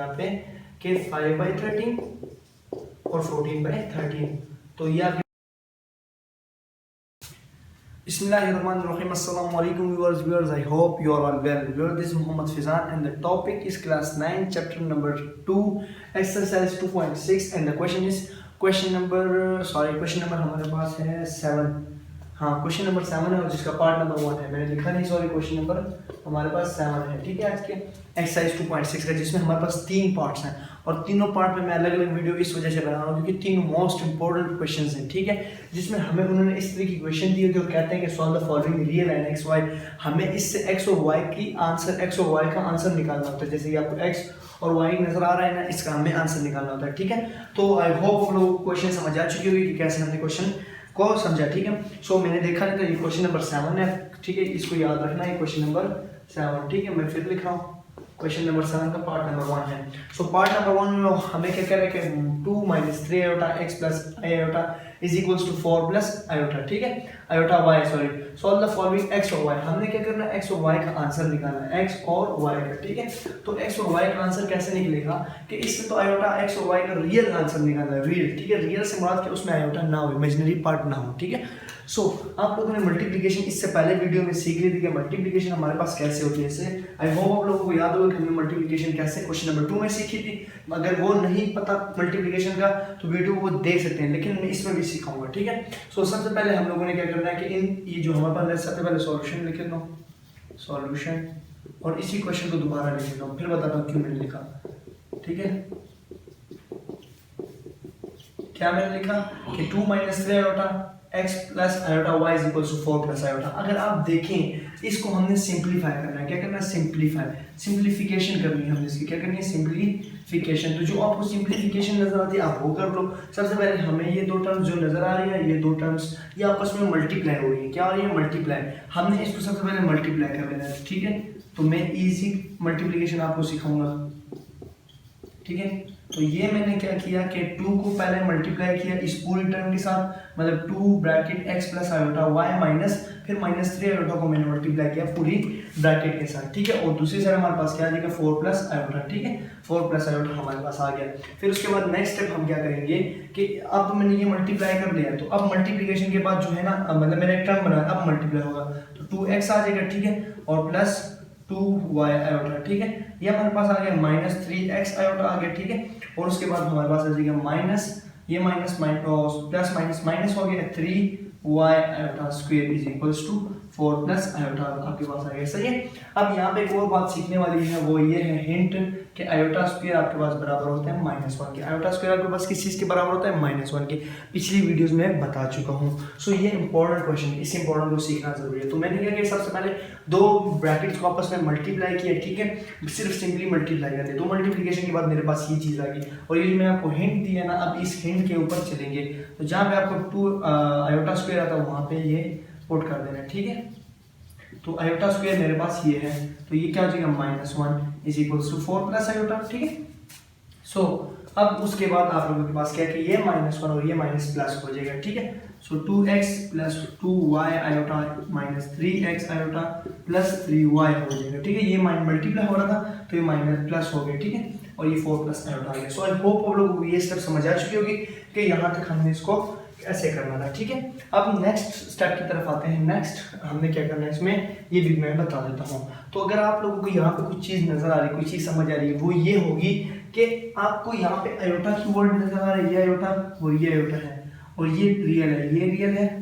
यहाँ पे कि 5/13 और 14/13। तो ये आपके Bismillahirrahmanirrahim. Assalamu alaikum viewers. I hope you are all well. Viewers, this is Muhammad Fizan and the topic is class 9 chapter number 2 exercise 2.6 and the question number हमारे पास है 7। हाँ, क्वेश्चन नंबर 7 है और जिसका पार्ट नंबर 1 है, मैंने लिखा नहीं, सॉरी, क्वेश्चन नंबर हमारे पास 7 है। ठीक है, आज के एक्सरसाइज 2.6 का, जिसमें हमारे पास 3 पार्ट्स हैं और तीनों पार्ट में मैं अलग अलग वीडियो इस वजह से बना रहा हूँ क्योंकि 3 मोस्ट इंपॉर्टेंट क्वेश्चंस हैं। ठीक है, जिसमें हमें उन्होंने इस तरह की क्वेश्चन दिए थे और कहते हैं कि solve the following real and x y. हमें इससे एक्स और वाई का आंसर निकालना होता है। जैसे कि आपको एक्स और वाई नजर आ रहा है ना, इसका हमें आंसर निकालना होता है। ठीक है, तो आई होप आप लोग क्वेश्चन समझ आ चुकी होगी कि कैसे हमने क्वेश्चन को समझा। ठीक है, सो मैंने देखा नहीं था, ये क्वेश्चन नंबर 7 है। ठीक है, इसको याद रखना है, क्वेश्चन नंबर 7। ठीक है, मैं फिर लिख रहा हूँ, क्वेश्चन नंबर 7 का पार्ट नंबर 1 है। सो पार्ट नंबर 1 में हमें क्या कह रहे हैं कि 2 - 3 iota x plus iota is equals to 4 plus iota. ठीक है, iota y, sorry, solve the following x और y। हमने क्या करना है, x और y का आंसर निकालना है, x और y का। ठीक है, तो x और y का आंसर कैसे निकलेगा कि इसमें तो आयोटा x और y का रियल आंसर निकालना है, रियल। ठीक है, रियल से मुराद कि उसमें आयोटा ना हो, इमेजिनरी पार्ट ना हो। ठीक है, सो आप लोगों ने मल्टीप्लिकेशन इससे पहले वीडियो में सीख ली थी कि मल्टीप्लिकेशन हमारे पास कैसे होती है। इससे आई होप आप लोगों को याद होगा कि हमने मल्टीप्लिकेशन कैसे क्वेश्चन नंबर 2 में सीखी थी। अगर वो नहीं पता मल्टीप्लिकेशन का तो वीडियो वो देख सकते हैं, लेकिन मैं इसमें भी सिखाऊंगा। ठीक है, सो सबसे पहले हम लोगों ने क्या करना है कि ये जो हमारे पास सबसे पहले सॉल्यूशन लिख लेता हूँ, सॉल्यूशन, और इसी क्वेश्चन को दोबारा लिख लेता हूँ, फिर बताता हूँ क्यों मैंने लिखा। ठीक है, क्या मैंने लिखा कि 2 - 3 iota x plus iota y is equals to 4 plus iota. अगर आप देखें, इसको हमने सिंप्लीफाई करना है। क्या करना है, सिंप्लीफिकेशन करनी है हमने इसकी। क्या करनी है, सिंप्लीफिकेशन। तो जो आपको सिंप्लीफिकेशन नजर आती है आप वो कर लो। सबसे पहले हमें ये दो टर्म्स जो नजर आ रही है, ये दो टर्म्स ये आपस में मल्टीप्लाई हो रही है। क्या हो रही है, मल्टीप्लाई। हमने इसको सबसे पहले मल्टीप्लाई कर लेना है। ठीक है, तो मैं इजी मल्टीप्लिकेशन आपको सिखाऊंगा। ठीक है, तो ये मैंने क्या किया कि 2 को पहले मल्टीप्लाई किया इस पूरी टर्म के साथ, मतलब 2 bracket x plus iota y minus फिर -3 आयोटा को मैंने मल्टीप्लाई किया पूरी ब्रैकेट के साथ। ठीक है, और दूसरी साइड हमारे पास क्या आ जाएगा, 4 प्लस आयोटा। ठीक है, 4 प्लस आयोटा हमारे पास आ गया। फिर उसके बाद नेक्स्ट स्टेप हम क्या करेंगे कि अब मैंने ये मल्टीप्लाई कर लिया, तो अब मल्टीप्लिकेशन के बाद जो है ना, मतलब मैंने एक टर्म बनाया, अब मल्टीप्लाई होगा तो 2x आ जाएगा। ठीक है, और प्लस 2y आयोटा। ठीक है, ये हमारे पास आ गया -3x आयोटा आ गया। ठीक है, और उसके बाद हमारे पास आ जाएगा माइनस, ये माइनस प्लस माइनस माइनस हो गया 3y iota square is equals to 4 plus iota आपके पास आ गया। सही है, अब यहाँ पे एक और बात सीखने वाली है, वो ये है हिंट कि आयोटा स्क्वायर आपके पास बराबर होता है -1 के। आयोटा स्क्वायर आपके पास किस चीज़ के बराबर होता है, -1 के। पिछली वीडियोस में बता चुका हूँ। सो ये इंपॉर्टेंट क्वेश्चन, इस इंपॉर्टेंट को सीखना जरूरी है। तो मैंने क्या किया, सबसे पहले दो ब्रैकेट्स को आपस में मल्टीप्लाई किया। ठीक है, सिर्फ सिंपली मल्टीप्लाई करते, दो मल्टीप्लिकेशन के बाद मेरे पास ये चीज़ आ गई। और ये मैं आपको हिंट दिया ना, अब इस हिंट के ऊपर चलेंगे, तो जहाँ पे आपको 2 आयोटा स्क्वायर आता है वहाँ पे ये पुट कर देना। ठीक है, तो आयोटा स्क्वायर मेरे पास ये है, तो ये क्या हो जाएगा, -1 is equals to 4 plus iota. ठीक है, सो अब उसके बाद आप लोगों के पास क्या है कि ये -1 और ये माइनस प्लस हो जाएगा। ठीक है, सो 2x plus 2y iota minus 3x iota plus 3y हो जाएगा। ठीक है, ये मल्टीप्लाई हो रहा था तो ये माइनस प्लस हो गया। ठीक है, और ये 4 प्लस आयोटा आ गया। सो आई होप आप लोगों को ये स्टेप समझ आ चुकी होगी कि यहाँ तक हमने इसको ऐसे करना था। ठीक है, अब नेक्स्ट स्टेप की तरफ आते हैं। नेक्स्ट हमने क्या करना है इसमें, ये भी मैं बता देता हूँ। तो अगर आप लोगों को यहाँ पे कुछ चीज़ नजर आ रही है, कोई चीज़ समझ आ रही है, वो ये होगी कि आपको यहाँ पे आयोटा की वर्ड नजर आ रहा है, ये आयोटा और ये आयोटा है, और ये रियल है, ये रियल है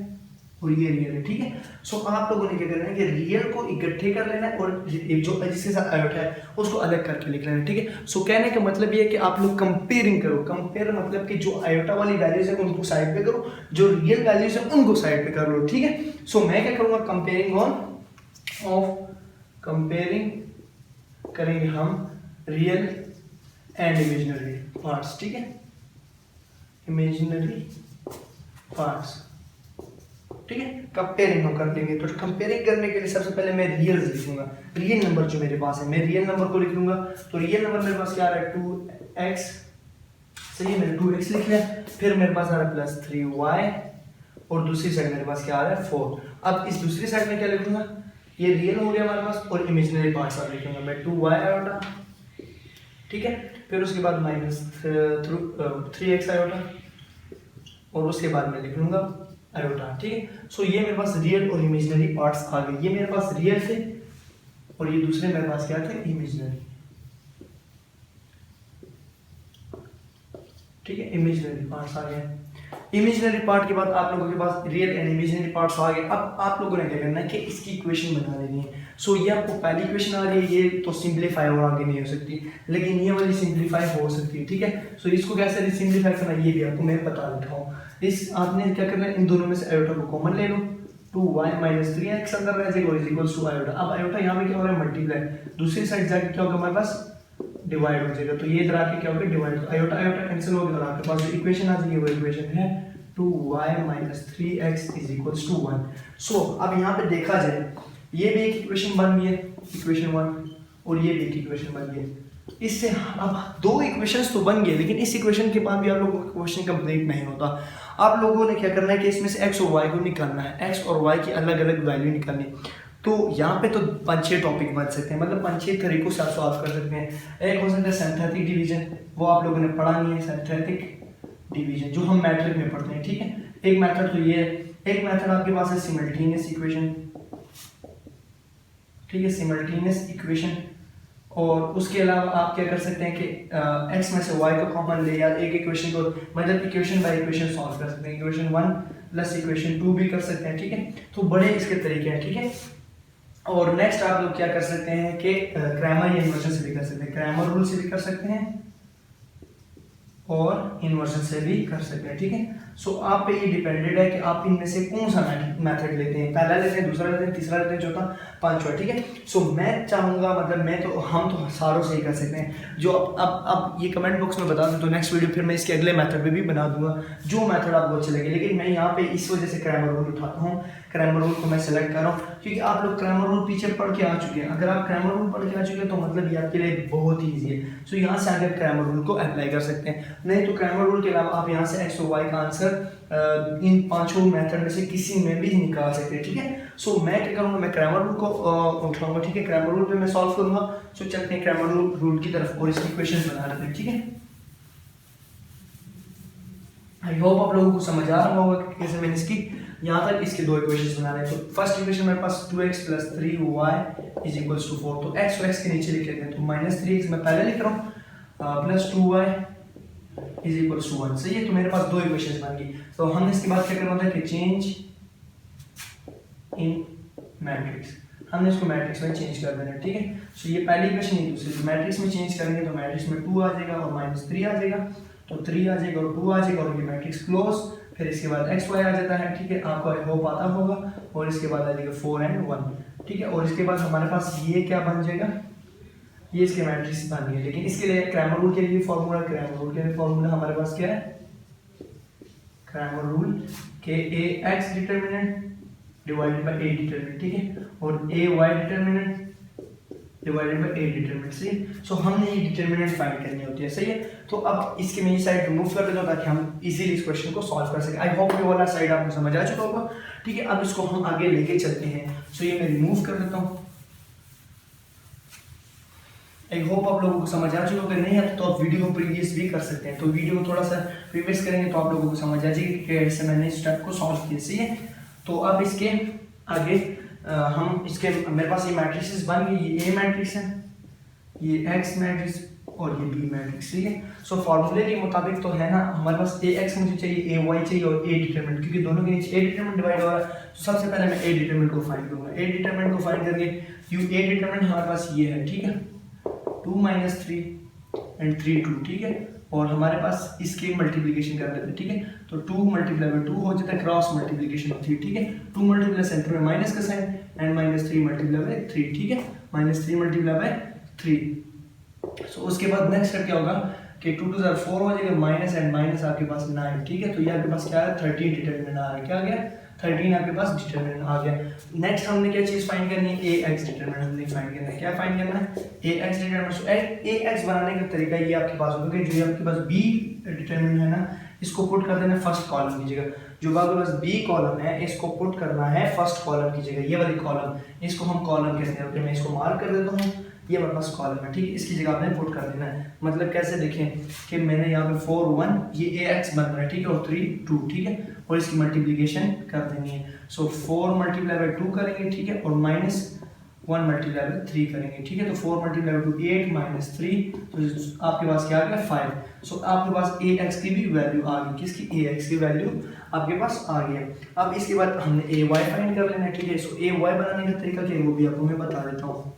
और ये रियल है। ठीक है, सो आप लोगों ने क्या करना है कि रियल को इकट्ठे कर लेना है और जो जिसके साथ आयोटा है उसको अलग करके लिख लेना है। ठीक है, सो कहने का मतलब ये है कि आप लोग कंपेयरिंग करो। कंपेयर मतलब कि जो आयोटा वाली वैल्यूज है उनको साइड पे करो, जो रियल वैल्यूज है उनको साइड पे कर लो। ठीक है, सो मैं क्या करूँगा, कंपेयरिंग करेंगे हम रियल एंड इमेजिनरी पार्ट्स। ठीक है, इमेजिनरी पार्ट्स। ठीक है, कंपेयरिंग हम कर लेंगे। तो कंपेयरिंग करने के लिए सबसे पहले मैं रियल लिखूंगा, रियल नंबर जो मेरे पास है, मैं रियल नंबर को लिख लूंगा। तो रियल नंबर मेरे पास क्या आ रहा है, 2x। सही है, मैंने 2x लिख लिया। फिर मेरे पास आ रहा है प्लस 3y और दूसरी साइड मेरे पास क्या आ रहा है, 4। अब इस दूसरी साइड में क्या लिखूंगा, ये रियल हो गया हमारे पास, और इमेजिनरी पार्ट्स आप लिखूंगा मैं 2y आयोटा ठीक है। फिर उसके बाद -3x आयोटा, और उसके बाद मैं लिख लूंगा आयोटा, ठीक है। सो ये मेरे पास रियल और इमेजिनरी पार्ट्स आ गए, ये मेरे पास रियल थे और ये दूसरे मेरे पास क्या थे, इमेजिनरी, ठीक है। इमेजिनरी पार्ट्स आ गए। इमेजिनरी पार्ट के बाद आप लोगों के पास रियल एंड इमेजिनरी पार्ट्स आ गए। अब आप लोगों ने क्या करना है कि इसकी इक्वेशन बना लेनी है। सो ये आपको पहली इक्वेशन आ रही है, ये तो सिंप्लीफाई और आगे नहीं हो सकती, लेकिन ये वाली सिंप्लीफाई हो सकती है, ठीक है। सो इसको कैसे सिंप्लीफाई करना ये भी आपको मैं बता देता हूँ। इस आपने क्या करना है, इन दोनों में से आयोटा को कॉमन ले लो, 2y - 3x अंदर रह जाएगा इज इक्वल्स टू आयोटा। अब आयोटा यहाँ पे क्या हो रहा है, मल्टीप्लाई, दूसरी साइड जाके क्या होगा हमारे पास, डिवाइड हो जाएगा। तो ये इधर आके क्या होगा, डिवाइड, आयोटा आयोटा कैंसिल हो गया और आपके पास जो इक्वेशन आ जाएगी वो इक्वेशन है 2y - 3x is equals to 1। सो अब यहाँ पे देखा जाए, ये भी एक इक्वेशन बन गई है, इक्वेशन 1, और ये भी एक इक्वेशन बन गई है। इससे अब दो इक्वेशंस तो बन गए, लेकिन इस इक्वेशन के बाद भी आप लोगों का क्वेश्चन कंप्लीट नहीं होता। आप लोगों ने क्या करना है कि इसमें से x और y को निकालना है, x और y की अलग अलग वैल्यू निकालनी। तो यहाँ पे तो 5-6 टॉपिक बन सकते हैं, मतलब 5-6 तरीकों से आप सॉल्व कर सकते हैं। एक हो सकता है सिंथेटिक डिवीजन, वो आप लोगों ने पढ़ा नहीं है, सिंथेटिक डिवीजन जो हम मैट्रिक में पढ़ते हैं, ठीक है। एक मेथड तो ये है, एक मेथड आपके पास है सिमल्टेनियस इक्वेशन, ठीक है, सिमल्टेनियस इक्वेशन। और उसके अलावा आप क्या कर सकते हैं कि x में से y को कॉमन ले, या एक इक्वेशन को मतलब इक्वेशन बाय इक्वेशन सॉल्व कर सकते हैं, इक्वेशन 1 प्लस इक्वेशन 2 भी कर सकते हैं, ठीक है। तो बड़े इसके तरीके हैं, ठीक है। और नेक्स्ट आप लोग क्या कर सकते हैं कि क्रैमर या इन्वर्जन से भी कर सकते हैं, क्रैमर रूल से भी कर सकते हैं और इन्वर्जन से भी कर सकते हैं, ठीक है। सो आप पे ये डिपेंडेड है कि आप इनमें से कौन सा मेथड लेते हैं, पहला लेते हैं, दूसरा लेते हैं, तीसरा लेते हैं, चौथा, पांचवा, ठीक है। सो मैं चाहूँगा, मतलब मैं तो, हम तो सारों से ही कर सकते हैं। जो अब ये कमेंट बॉक्स में बता दूँ तो नेक्स्ट वीडियो फिर मैं इसके अगले मेथड पे भी बना दूंगा, जो मेथड आपको अच्छे लगे। लेकिन मैं यहाँ पे इस वजह से क्रैमर रूल उठाता हूँ, क्रैमर रूल को मैं सेलेक्ट कर रहा हूँ क्योंकि आप लोग क्रैमर रूल पीछे पढ़ के आ चुके हैं। अगर आप क्रैमर रूल पढ़ के आ चुके हैं तो मतलब ये आपके लिए बहुत ही ईजी है। सो यहाँ से आगे क्रैमर रूल को अप्लाई कर सकते हैं। नहीं तो क्रैमर रूल के अलावा आप यहाँ से x और y का आंसर इन पांचों मेथड में से किसी में भी निकाल सकते हैं, ठीक है। सो मैं क्या करूँगा, मैं क्रैमर रूल को उठाऊंगा, ठीक है, क्रैमर रूल पे मैं सॉल्व करूंगा। सो चलते हैं क्रैमर रूल की तरफ और इसकी इक्वेशन बना लेते हैं, ठीक है। आई होप आप लोगों को समझ आ रहा होगा कि कैसे मैंने इसकी यहाँ तक इसके दो इक्वेशंस बनाने हैं। तो फर्स्ट इक्वेशन मेरे पास 2x + 3y is equals to 4। तो x और x के नीचे लिख लेते हैं, तो -3x मैं पहले लिख रहा हूँ plus 2y is equals to 1, सही है। तो मेरे पास दो इक्वेशंस बन गई। तो हमने इसके बाद क्या करना होता है कि चेंज इन मैट्रिक्स, हमने इसको मैट्रिक्स में चेंज कर देना है, ठीक है। सो ये पहली इक्वेशन है, दूसरी मैट्रिक्स में चेंज करेंगे तो मैट्रिक्स में 2 आ जाएगा और -3 आ जाएगा, तो 3 आ जाएगा और 2 आ जाएगा और ये मैट्रिक्स क्लोज। फिर इसके बाद x y आ जाता है, ठीक है, आपको आई होप आता होगा। और इसके बाद आ जाएगा 4 and 1, ठीक है। और इसके बाद हमारे पास ये क्या बन जाएगा, ये इसके मैट्रिक्स बन गए। लेकिन इसके लिए क्रैमर रूल के लिए फॉर्मूला, क्रैमर रूल के लिए फॉर्मूला हमारे पास क्या है, क्रैमर रूल के ax determinant divided by a determinant, ठीक है, और ay determinant divided by a determinant, सही है। सो हमने ये डिटरमिनेंट फाइंड करनी होती है, सही है। तो अब इसके मैं ये साइड रिमूव कर देता हूं ताकि हम इजीली इस क्वेश्चन को सॉल्व कर सकें। आई होप ये वाला साइड आपको समझ आ चुका होगा, ठीक है। अब इसको हम आगे लेके चलते हैं। सो ये मैं रिमूव कर देता हूं। आई होप आप लोगों को समझ आ चुका होगा, नहीं आता तो आप वीडियो को प्रीवियस भी कर सकते हैं। तो वीडियो को थोड़ा सा प्रीवियस करेंगे तो आप लोगों को समझ आ जाएगी कि कैसे मैंने इस स्टेप को सॉल्व किया, सही है। तो अब इसके आगे हम इसके, मेरे पास ये मैट्रिक्स बन गई, ये A मैट्रिक्स है, ये X मैट्रिक्स और ये B मैट्रिक्स, ठीक है। सो फार्मूले के मुताबिक तो है ना, हमारे पास AX मुझे चाहिए, AY चाहिए और A डिटरमिनेंट, क्योंकि दोनों के नीचे A डिटरमिनेंट डिवाइड हो रहा है। तो सबसे पहले मैं A डिटरमिनेंट को फाइंड करूंगा। A डिटरमिनेंट को फाइंड करके A डिटरमिनेंट हमारे पास ये है, ठीक है, 2 - 3 and 3 2, ठीक है। और हमारे पास इसके मल्टीप्लिकेशन कर देते हैं, ठीक है। तो 2 × 2 हो जाता है, क्रॉस मल्टीप्लिकेशन ऑफ 3, ठीक है। 2 मल्टीप्लाई सेंटर में माइनस का साइन एंड -3 × 3, ठीक है, -3 × 3। सो उसके बाद नेक्स्ट स्टेप क्या होगा कि 2 2 4 हो जाएगा, माइनस एंड माइनस आपके पास 9, ठीक है। तो ये आपके पास क्या है, 13 डिटरमिनेंट आ रहा है, क्या आ गया, 13 आपके पास डिटरमिनेंट आ गया। नेक्स्ट हमने क्या चीज फाइंड करनी है, ax डिटरमिनेंट हमने फाइंड करना है। क्या फाइंड करना है, ax डिटरमिनेंट। सो ax बनाने का तरीका ये आपके पास होगा कि जो आपके पास b डिटरमिनेंट है ना, इसको पुट कर देना फर्स्ट कॉलम की जगह। जो आपके पास b कॉलम है इसको पुट करना है फर्स्ट कॉलम की जगह, ये वाली कॉलम, इसको हम कॉलम कहते हैं। मैं इसको मार्क कर देता हूँ, ये हमारे पास कॉलम है, ठीक है। इसकी जगह आपने पुट कर देना है। मतलब कैसे देखें कि मैंने यहाँ पे 4 1 ये ax बन रहा है, ठीक है, और 3 2, ठीक है, और इसकी मल्टीप्लिकेशन कर देनी है। सो 4 मल्टीप्लाई बाय 2 करेंगे, ठीक है, और माइनस 1 मल्टीप्लाई बाय 3 करेंगे, ठीक है। तो 4 मल्टीप्लाई बाय 2 8 माइनस 3, तो आपके पास क्या आ गया 5। सो आपके पास ax की भी वैल्यू आ गई, किसकी, ax की वैल्यू आपके पास आ गया। अब इसके बाद हमने ay फाइंड कर लेना है, ठीक है। सो ay बनाने का तरीका क्या है वो भी आपको मैं बता देता हूँ।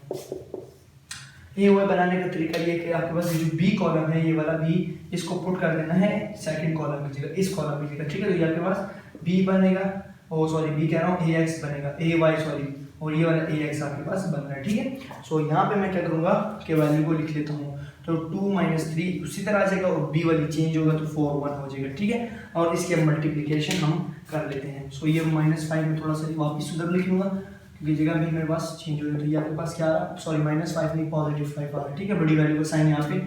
ये वो बनाने का तरीका ये कि आपके पास जो बी कॉलम है, ये वाला बी, इसको पुट कर देना है सेकंड कॉलम की जगह, इस कॉलम की जगह, ठीक है। तो ये आपके पास बी बनेगा, ओ सॉरी बी कह रहा हूँ, ए एक्स बनेगा, ए वाई सॉरी, और ये वाला ए एक्स आपके पास बन रहा है, ठीक है। सो यहाँ पे मैं क्या करूँगा कि वैल्यू को लिख लेता हूँ, तो 2 माइनस 3 उसी तरह आ जाएगा, और बी वाली चेंज होगा तो 4 1 हो जाएगा, ठीक है। और इसके मल्टीप्लीकेशन हम कर लेते हैं। सो ये -5 में थोड़ा सा वापस उधर लिख लूँगा क्योंकि जगह भी मेरे पास चेंज हो गई। तो ये आपके पास क्या आ रहा है, सॉरी -5 नहीं +5 आ रहा है, ठीक है। बड़ी वैल्यू का साइन यहाँ पे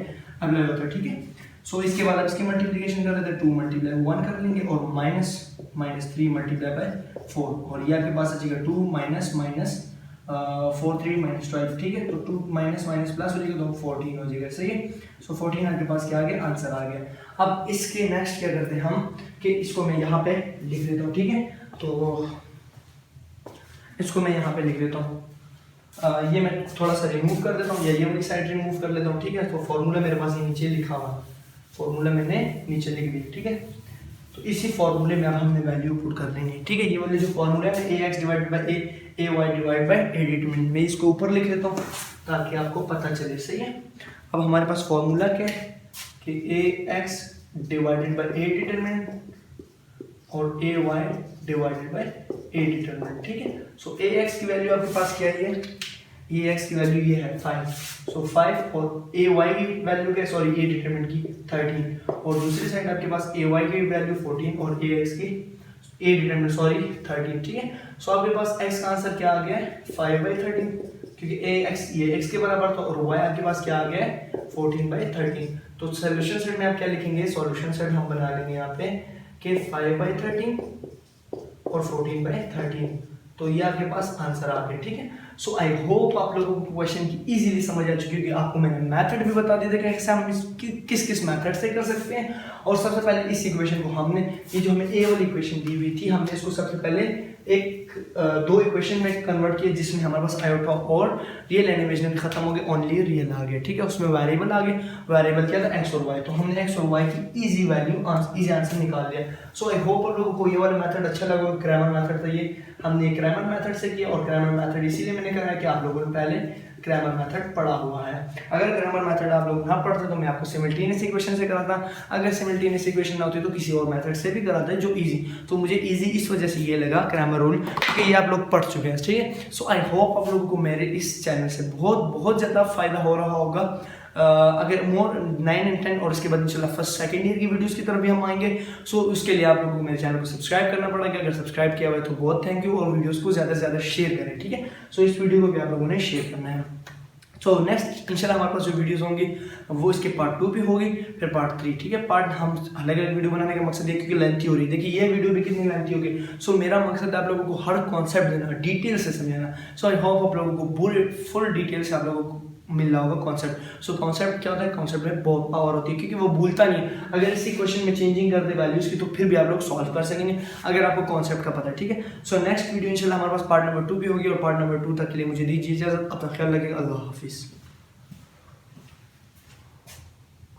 अप्लाई होता है, ठीक है। सो इसके बाद अब इसकी मल्टीप्लिकेशन कर लेते हैं, 2 मल्टीप्लाई 1 कर लेंगे, और -3 मल्टीप्लाई बाय 4, और ये आपके पास आ जाएगा 2 माइनस 4 3 -12, ठीक है। तो 2 माइनस प्लस हो जाएगा तो 14 हो जाएगा, सही है। सो 14 आपके पास क्या आ गया, आंसर आ गया। अब इसके नेक्स्ट क्या करते हैं हम कि इसको मैं यहाँ पे लिख देता हूँ, ठीक है। तो इसको मैं यहाँ पे लिख देता हूँ, ये मैं थोड़ा सा रिमूव कर देता हूँ, या ये वाली साइड रिमूव कर लेता हूँ, ठीक है। तो फॉर्मूला मेरे पास ये नीचे लिखा हुआ, फॉर्मूला मैंने नीचे लिख दिया, ठीक है। तो इसी फॉर्मूले में अब हमने वैल्यू पुट कर देंगे, ठीक है। ये वाले जो फॉर्मूला है A X divide by A Y divide by A determinant, मैं इसको ऊपर लिख लेता हूँ ताकि आपको पता चले, सही है। अब हमारे पास फॉर्मूला क्या है कि a x divided by A determinant और a y divided by A determinant, ठीक है। सो ए एक्स की वैल्यू आपके पास क्या है, ए एक्स की वैल्यू ये है 5, सो 5, और ए वाई की वैल्यू क्या है, सॉरी ए डिटरमिनेंट की 13, और दूसरी साइड आपके पास ए वाई की वैल्यू 14 और ए एक्स की ए डिटरमिनेंट सॉरी 13, ठीक है। सो आपके पास एक्स का आंसर क्या आ गया है 5/13, क्योंकि ए एक्स ये एक्स के बराबर था, और वाई आपके पास क्या आ गया है 14/13। तो सोल्यूशन सेट में आप क्या लिखेंगे, सॉल्यूशन सेट हम बना लेंगे यहाँ पे कि 5/13 और 14/13, तो ये आपके पास आंसर आ गया, ठीक है। सो आई होप आप लोगों को क्वेश्चन की इजीली समझ आ चुकी होगी। आपको मैंने मेथड भी बता दिया था कि एग्जाम में किस किस मेथड से कर सकते हैं। और सबसे पहले इस इक्वेशन को हमने, ये जो हमें ए वाली इक्वेशन दी हुई थी, हमने इसको सबसे पहले दो इक्वेशन में कन्वर्ट किया, जिसमें हमारे पास आयोटा और रियल एंड इमेजिनरी खत्म हो गए, ओनली रियल आ गया, ठीक है। उसमें वेरिएबल आ गए, वेरिएबल क्या था एक्स और वाई, तो हमने एक्स और वाई की इजी वैल्यू इजी आंसर निकाल लिया। सो आई होप आप लोगों को ये वाला मेथड अच्छा लगा। क्रैमर मेथड था ये, हमने क्रैमर मेथड से किया, और क्रैमर मेथड इसीलिए मैंने कहा कि आप लोगों ने पहले क्रैमर मेथड पढ़ा हुआ है। अगर क्रैमर मेथड आप लोग ना पढ़ते तो मैं आपको सिमल्टेनियस इक्वेशन से कराता, अगर सिमल्टेनियस इक्वेशन ना होती तो किसी और मेथड से भी कराता है जो इजी। तो मुझे इजी इस वजह से ये लगा क्रैमर रूल, क्योंकि ये आप लोग पढ़ चुके हैं, ठीक है। सो आई होप आप लोगों को मेरे इस चैनल से बहुत ज़्यादा फायदा हो रहा होगा। अगर मोर 9 and 10 और इसके बाद इंशाल्लाह फर्स्ट सेकंड ईयर की वीडियोस की तरफ भी हम आएंगे। सो उसके लिए आप लोगों को मेरे चैनल को सब्सक्राइब करना पड़ेगा। अगर सब्सक्राइब किया हुआ है तो बहुत थैंक यू, और वीडियोस को ज़्यादा से ज़्यादा शेयर करें, ठीक है। सो इस वीडियो को भी आप लोगों ने शेयर करना है। सो नेक्स्ट इंशाल्लाह हमारे पास जो वीडियोस होंगी वो इसके पार्ट 2 भी होगी, फिर पार्ट 3, ठीक है। पार्ट हम अलग अलग वीडियो बनाने का मकसद है क्योंकि लेंथी हो रही है। देखिए ये वीडियो भी कितनी लेंथी होगी। सो मेरा मकसद है आप लोगों को हर कॉन्सेप्ट देना, डिटेल से समझाना। सो आई होप आप लोगों को पूरे फुल डिटेल से आप लोगों को मिल रहा होगा कॉन्सेप्ट। सो कॉन्सेप्ट क्या होता है, कॉन्सेप्ट में बहुत पावर होती है क्योंकि वो भूलता नहीं। अगर इसी क्वेश्चन में चेंजिंग कर दे वैल्यूज की तो फिर भी आप लोग सॉल्व कर सकेंगे अगर आपको कॉन्सेप्ट का पता है, ठीक है। सो नेक्स्ट वीडियो इंशाल्लाह हमारे पास पार्ट नंबर 2 भी होगी, और पार्ट नंबर 2 तक के लिए मुझे दीजिए इजाजत। अपना ख्याल रखिएगा। अल्लाह हाफिज़।